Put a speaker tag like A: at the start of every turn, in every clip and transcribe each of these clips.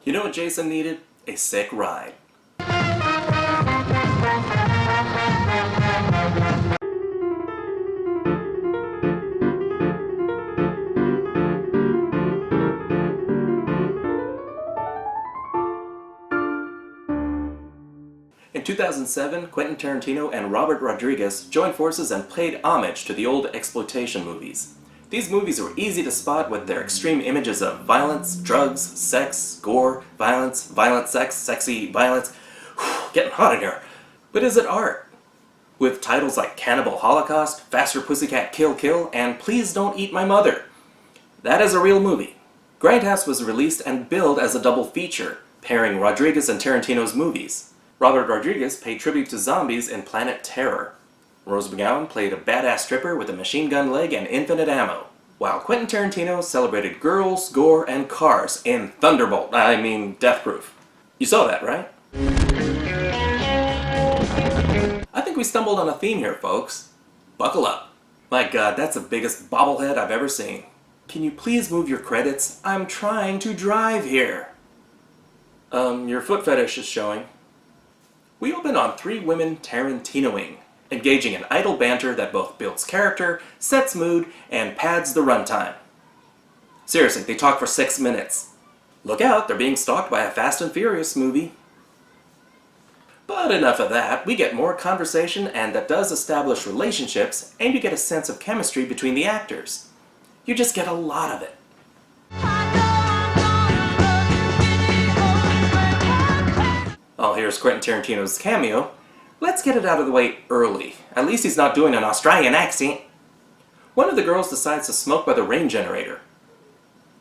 A: You know what Jason needed? A sick ride. In 2007, Quentin Tarantino and Robert Rodriguez joined forces and paid homage to the old exploitation movies. These movies were easy to spot with their extreme images of violence, drugs, sex, gore, violence, violent sex, sexy violence. Getting hot in here. But is it art? With titles like Cannibal Holocaust, Faster Pussycat Kill Kill, and Please Don't Eat My Mother. That is a real movie. Grindhouse was released and billed as a double feature, pairing Rodriguez and Tarantino's movies. Robert Rodriguez paid tribute to zombies in Planet Terror. Rose McGowan played a badass stripper with a machine gun leg and infinite ammo, while Quentin Tarantino celebrated girls, gore, and cars in Death Proof. You saw that, right? I think we stumbled on a theme here, folks. Buckle up. My god, that's the biggest bobblehead I've ever seen. Can you please move your credits? I'm trying to drive here. Your foot fetish is showing. We open on three women Tarantinoing, engaging in idle banter that both builds character, sets mood, and pads the runtime. Seriously, they talk for 6 minutes. Look out, they're being stalked by a Fast and Furious movie. But enough of that, we get more conversation and that does establish relationships, and you get a sense of chemistry between the actors. You just get a lot of it. Oh, here's Quentin Tarantino's cameo. Let's get it out of the way early. At least he's not doing an Australian accent. One of the girls decides to smoke by the rain generator.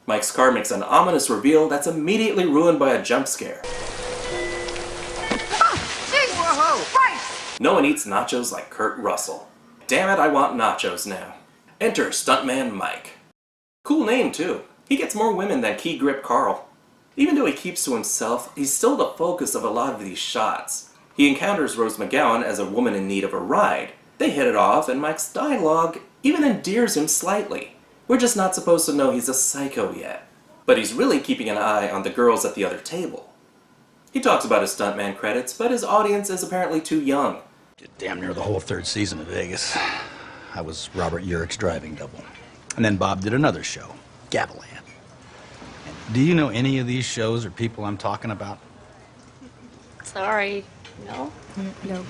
A: Mike's car makes an ominous reveal that's immediately ruined by a jump scare. No one eats nachos like Kurt Russell. Damn it, I want nachos now. Enter Stuntman Mike. Cool name, too. He gets more women than Key Grip Carl. Even though he keeps to himself, he's still the focus of a lot of these shots. He encounters Rose McGowan as a woman in need of a ride. They hit it off, and Mike's dialogue even endears him slightly. We're just not supposed to know he's a psycho yet. But he's really keeping an eye on the girls at the other table. He talks about his stuntman credits, but his audience is apparently too young.
B: Did damn near the whole third season of Vegas. I was Robert Urick's driving double. And then Bob did another show, Gavilan. Do you know any of these shows or people I'm talking about?
C: Sorry. No?
D: No.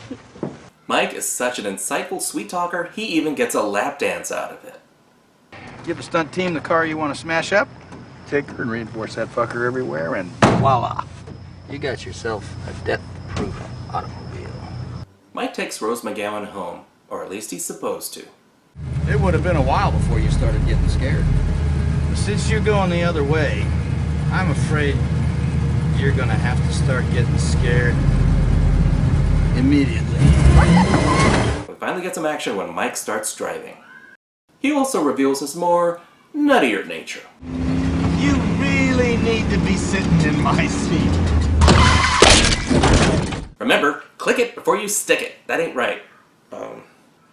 A: Mike is such an insightful sweet talker, he even gets a lap dance out of it.
B: Give the stunt team the car you want to smash up, take her and reinforce that fucker everywhere, and voila. You got yourself a death-proof automobile.
A: Mike takes Rose McGowan home, or at least he's supposed to.
B: It would have been a while before you started getting scared. But since you're going the other way, I'm afraid you're gonna have to start getting scared immediately.
A: We finally get some action when Mike starts driving. He also reveals his more nuttier nature.
E: You really need to be sitting in my seat.
A: Remember, click it before you stick it. That ain't right.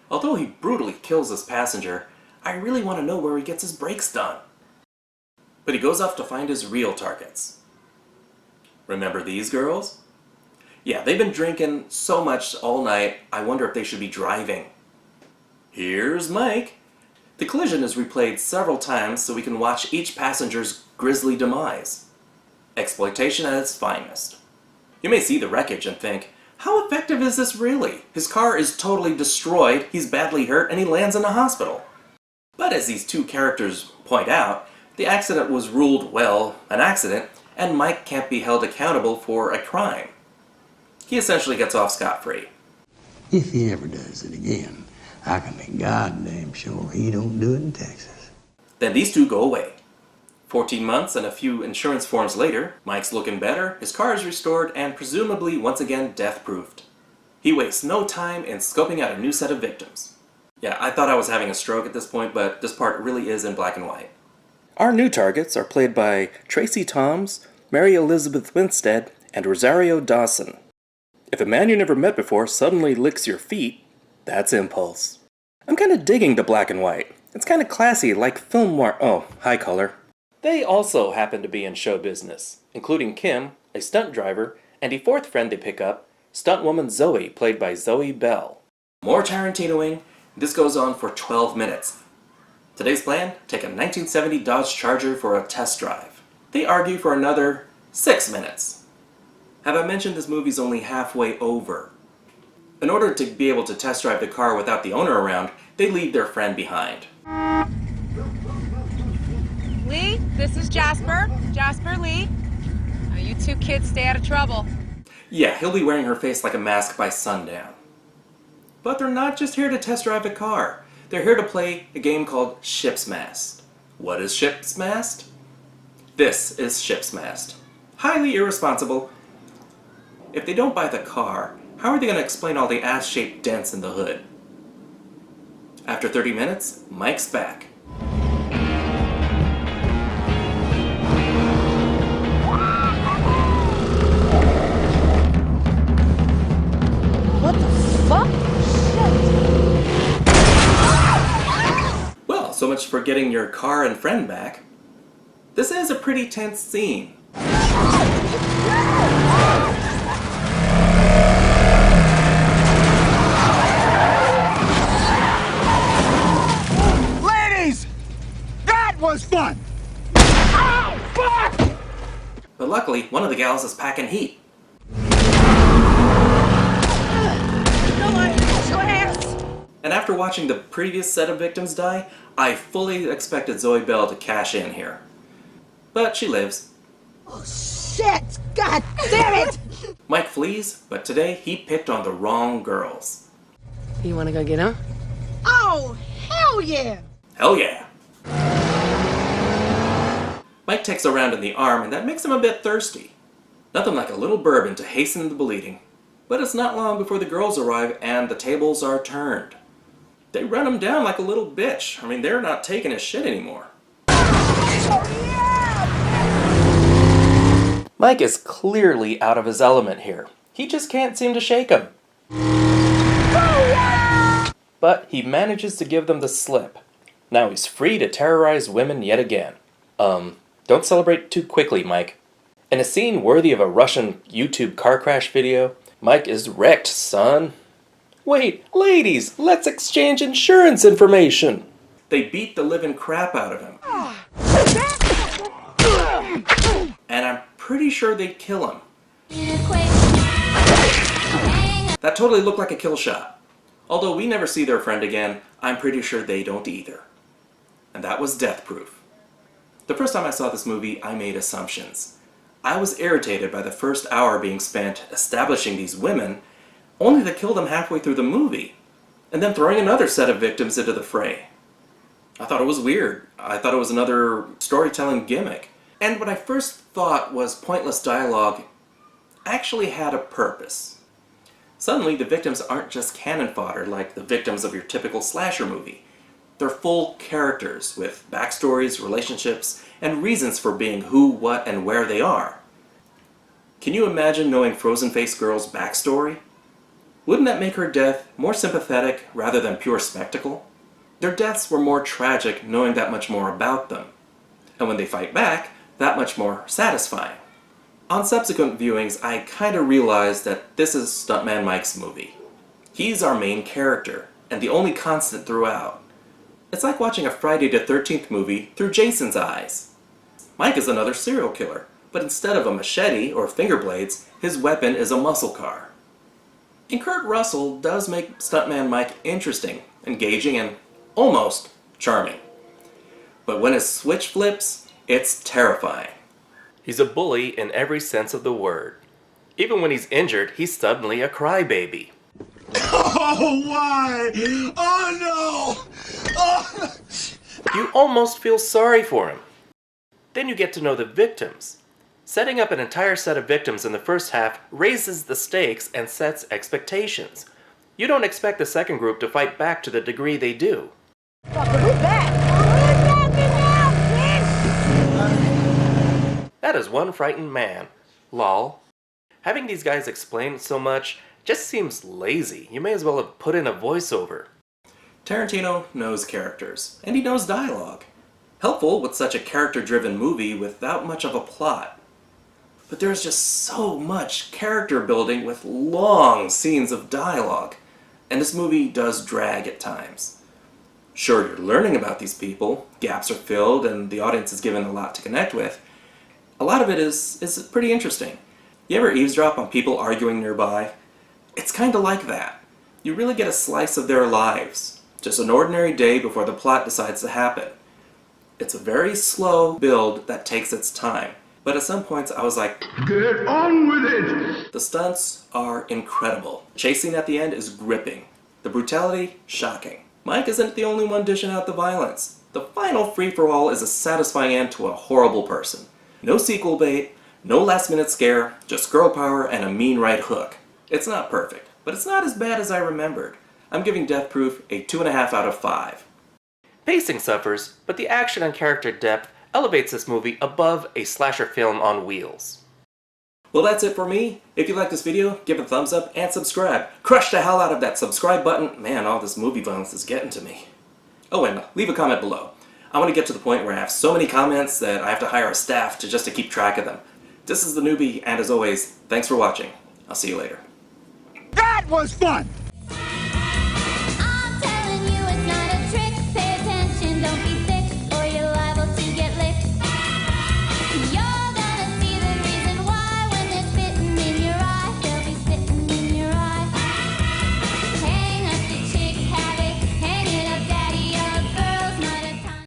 A: Although he brutally kills his passenger, I really want to know where he gets his brakes done. But he goes off to find his real targets. Remember these girls? Yeah, they've been drinking so much all night, I wonder if they should be driving. Here's Mike. The collision is replayed several times so we can watch each passenger's grisly demise. Exploitation at its finest. You may see the wreckage and think, how effective is this really? His car is totally destroyed, he's badly hurt, and he lands in a hospital. But as these two characters point out, the accident was ruled, well, an accident, and Mike can't be held accountable for a crime. He essentially gets off scot-free.
F: If he ever does it again, I can be goddamn sure he don't do it in Texas.
A: Then these two go away. 14 months and a few insurance forms later, Mike's looking better, his car is restored, and presumably once again death-proofed. He wastes no time in scoping out a new set of victims. Yeah, I thought I was having a stroke at this point, but this part really is in black and white. Our new targets are played by Tracy Toms, Mary Elizabeth Winstead, and Rosario Dawson. If a man you never met before suddenly licks your feet, that's impulse. I'm kind of digging the black and white. It's kind of classy, like film noir. Oh, hi color. They also happen to be in show business, including Kim, a stunt driver, and a fourth friend they pick up, stuntwoman Zoe, played by Zoe Bell. More Tarantinoing. This goes on for 12 minutes. Today's plan, take a 1970 Dodge Charger for a test drive. They argue for another 6 minutes. Have I mentioned this movie's only halfway over? In order to be able to test drive the car without the owner around, they leave their friend behind.
D: Lee, this is Jasper. Jasper, Lee. Now you two kids stay out of trouble.
A: Yeah, he'll be wearing her face like a mask by sundown. But they're not just here to test drive the car. They're here to play a game called Ship's Mast. What is Ship's Mast? This is Ship's Mast. Highly irresponsible. If they don't buy the car, how are they going to explain all the ass-shaped dents in the hood? After 30 minutes, Mike's back.
D: What the fuck? Shit.
A: Well, so much for getting your car and friend back. This is a pretty tense scene.
E: Ladies! That was fun! Oh, fuck!
A: But luckily, one of the gals is packing heat. And after watching the previous set of victims die, I fully expected Zoe Bell to cash in here. But she lives.
G: Oh, shit! God damn it!
A: Mike flees, but today he picked on the wrong girls.
D: You wanna go get him?
G: Oh, hell yeah!
A: Hell yeah! Mike takes a round in the arm, and that makes him a bit thirsty. Nothing like a little bourbon to hasten the bleeding. But it's not long before the girls arrive and the tables are turned. They run him down like a little bitch. I mean, they're not taking his shit anymore. Mike is clearly out of his element here. He just can't seem to shake him. But he manages to give them the slip. Now he's free to terrorize women yet again. Don't celebrate too quickly, Mike. In a scene worthy of a Russian YouTube car crash video, Mike is wrecked, son. Wait, ladies, let's exchange insurance information. They beat the living crap out of him. And I'm pretty sure they'd kill him. That totally looked like a kill shot. Although we never see their friend again, I'm pretty sure they don't either. And that was death proof. The first time I saw this movie, I made assumptions. I was irritated by the first hour being spent establishing these women, only to kill them halfway through the movie, and then throwing another set of victims into the fray. I thought it was weird. I thought it was another storytelling gimmick. And what I first thought was pointless dialogue actually had a purpose. Suddenly, the victims aren't just cannon fodder like the victims of your typical slasher movie. They're full characters with backstories, relationships, and reasons for being who, what, and where they are. Can you imagine knowing Frozen-Faced Girl's backstory? Wouldn't that make her death more sympathetic rather than pure spectacle? Their deaths were more tragic knowing that much more about them. And when they fight back, that much more satisfying. On subsequent viewings, I kinda realized that this is Stuntman Mike's movie. He's our main character, and the only constant throughout. It's like watching a Friday the 13th movie through Jason's eyes. Mike is another serial killer, but instead of a machete or finger blades, his weapon is a muscle car. And Kurt Russell does make Stuntman Mike interesting, engaging, and almost charming. But when his switch flips, it's terrifying. He's a bully in every sense of the word. Even when he's injured, he's suddenly a crybaby.
E: Oh, why? Oh, no! Oh.
A: You almost feel sorry for him. Then you get to know the victims. Setting up an entire set of victims in the first half raises the stakes and sets expectations. You don't expect the second group to fight back to the degree they do. That is one frightened man. Lol. Having these guys explain so much just seems lazy. You may as well have put in a voiceover. Tarantino knows characters, and he knows dialogue. Helpful with such a character-driven movie without much of a plot. But there's just so much character building with long scenes of dialogue, and this movie does drag at times. Sure, you're learning about these people, gaps are filled, and the audience is given a lot to connect with. A lot of it is pretty interesting. You ever eavesdrop on people arguing nearby? It's kinda like that. You really get a slice of their lives. Just an ordinary day before the plot decides to happen. It's a very slow build that takes its time. But at some points I was like,
E: Get on with it!
A: the stunts are incredible. Chasing at the end is gripping. The brutality, shocking. Mike isn't the only one dishing out the violence. The final free-for-all is a satisfying end to a horrible person. No sequel bait, no last-minute scare, just girl power and a mean right hook. It's not perfect, but it's not as bad as I remembered. I'm giving Death Proof a 2.5 out of 5. Pacing suffers, but the action and character depth elevates this movie above a slasher film on wheels. Well, that's it for me. If you like this video, give it a thumbs up and subscribe. Crush the hell out of that subscribe button. Man, all this movie violence is getting to me. Oh, and leave a comment below. I want to get to the point where I have so many comments that I have to hire a staff just to keep track of them. This is theNewBee, and as always, thanks for watching. I'll see you later.
E: That was fun!